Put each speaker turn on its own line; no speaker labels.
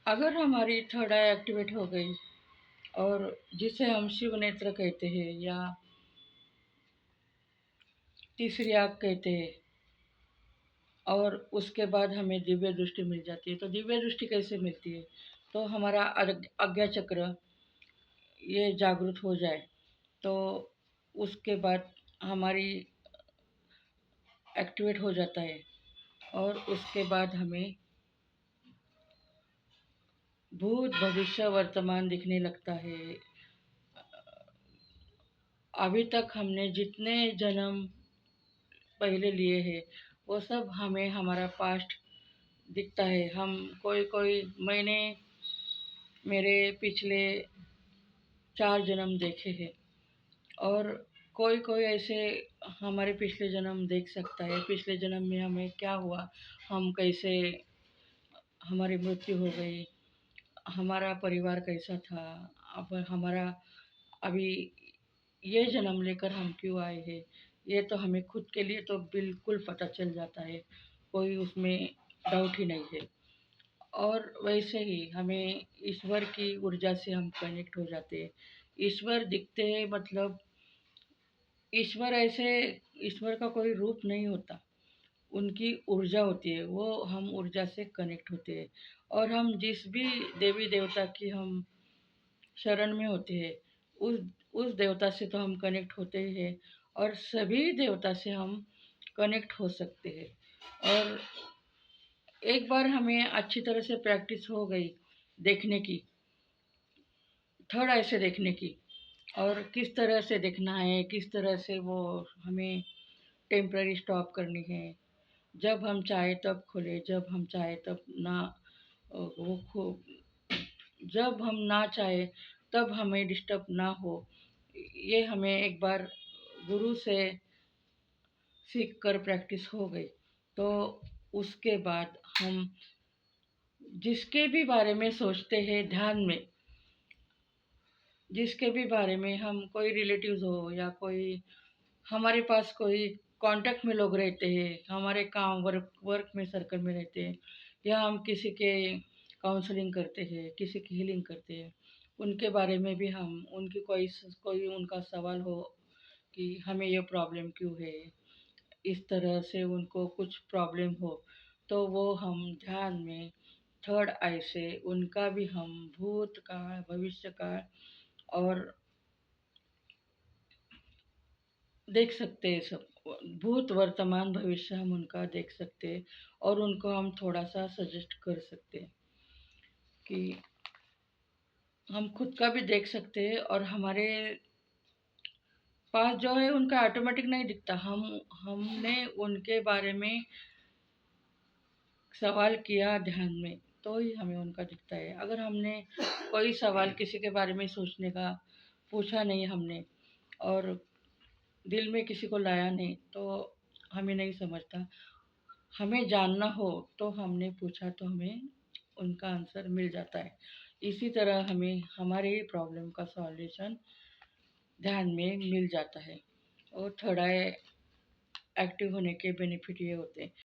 अगर हमारी थर्ड आई एक्टिवेट हो गई और जिसे हम शिव नेत्र कहते हैं या तीसरी आँख कहते हैं, और उसके बाद हमें दिव्य दृष्टि मिल जाती है। तो दिव्य दृष्टि कैसे मिलती है? तो हमारा आज्ञा चक्र ये जागृत हो जाए, तो उसके बाद हमारी एक्टिवेट हो जाता है, और उसके बाद हमें भूत भविष्य वर्तमान दिखने लगता है। अभी तक हमने जितने जन्म पहले लिए हैं वो सब हमें हमारा पास्ट दिखता है। हम कोई कोई मैंने मेरे पिछले 4 जन्म देखे हैं, और कोई कोई ऐसे हमारे पिछले जन्म देख सकता है। पिछले जन्म में हमें क्या हुआ, हम कैसे, हमारी मृत्यु हो गई, हमारा परिवार कैसा था, अब हमारा अभी ये जन्म लेकर हम क्यों आए हैं, ये तो हमें खुद के लिए तो बिल्कुल पता चल जाता है, कोई उसमें डाउट ही नहीं है। और वैसे ही हमें ईश्वर की ऊर्जा से हम कनेक्ट हो जाते हैं। ईश्वर दिखते हैं, मतलब ईश्वर ऐसे, ईश्वर का कोई रूप नहीं होता, उनकी ऊर्जा होती है, वो हम ऊर्जा से कनेक्ट होते हैं। और हम जिस भी देवी देवता की हम शरण में होते हैं, उस उस देवता से तो हम कनेक्ट होते ही हैं, और सभी देवता से हम कनेक्ट हो सकते हैं। और एक बार हमें अच्छी तरह से प्रैक्टिस हो गई देखने की, थर्ड आई से देखने की, और किस तरह से देखना है, किस तरह से वो हमें टेम्पररी स्टॉप करनी है। जब हम चाहे तब खोले, जब हम चाहे तब ना, वो खो जब हम ना चाहे तब हमें डिस्टर्ब ना हो। ये हमें एक बार गुरु से सीख कर प्रैक्टिस हो गई, तो उसके बाद हम जिसके भी बारे में सोचते हैं ध्यान में, जिसके भी बारे में हम, कोई रिलेटिव्स हो या कोई हमारे पास कोई कांटेक्ट में लोग रहते हैं, हमारे काम वर्क में सर्कल में रहते हैं, या हम किसी के काउंसलिंग करते हैं, किसी की हीलिंग करते हैं, उनके बारे में भी हम, उनकी कोई उनका सवाल हो कि हमें ये प्रॉब्लम क्यों है, इस तरह से उनको कुछ प्रॉब्लम हो, तो वो हम ध्यान में थर्ड आई से उनका भी हम भूतकाल भविष्यकाल और देख सकते हैं। सब भूत वर्तमान भविष्य हम उनका देख सकते हैं, और उनको हम थोड़ा सा सजेस्ट कर सकते हैं कि हम खुद का भी देख सकते हैं, और हमारे पास जो है उनका ऑटोमेटिक नहीं दिखता, हमने उनके बारे में सवाल किया ध्यान में, तो ही हमें उनका दिखता है। अगर हमने कोई सवाल किसी के बारे में सोचने का पूछा नहीं हमने, और दिल में किसी को लाया नहीं, तो हमें नहीं समझता। हमें जानना हो तो हमने पूछा, तो हमें उनका आंसर मिल जाता है। इसी तरह हमें हमारे प्रॉब्लम का सॉल्यूशन ध्यान में मिल जाता है। और थर्ड आई एक्टिव होने के बेनिफिट ये होते हैं।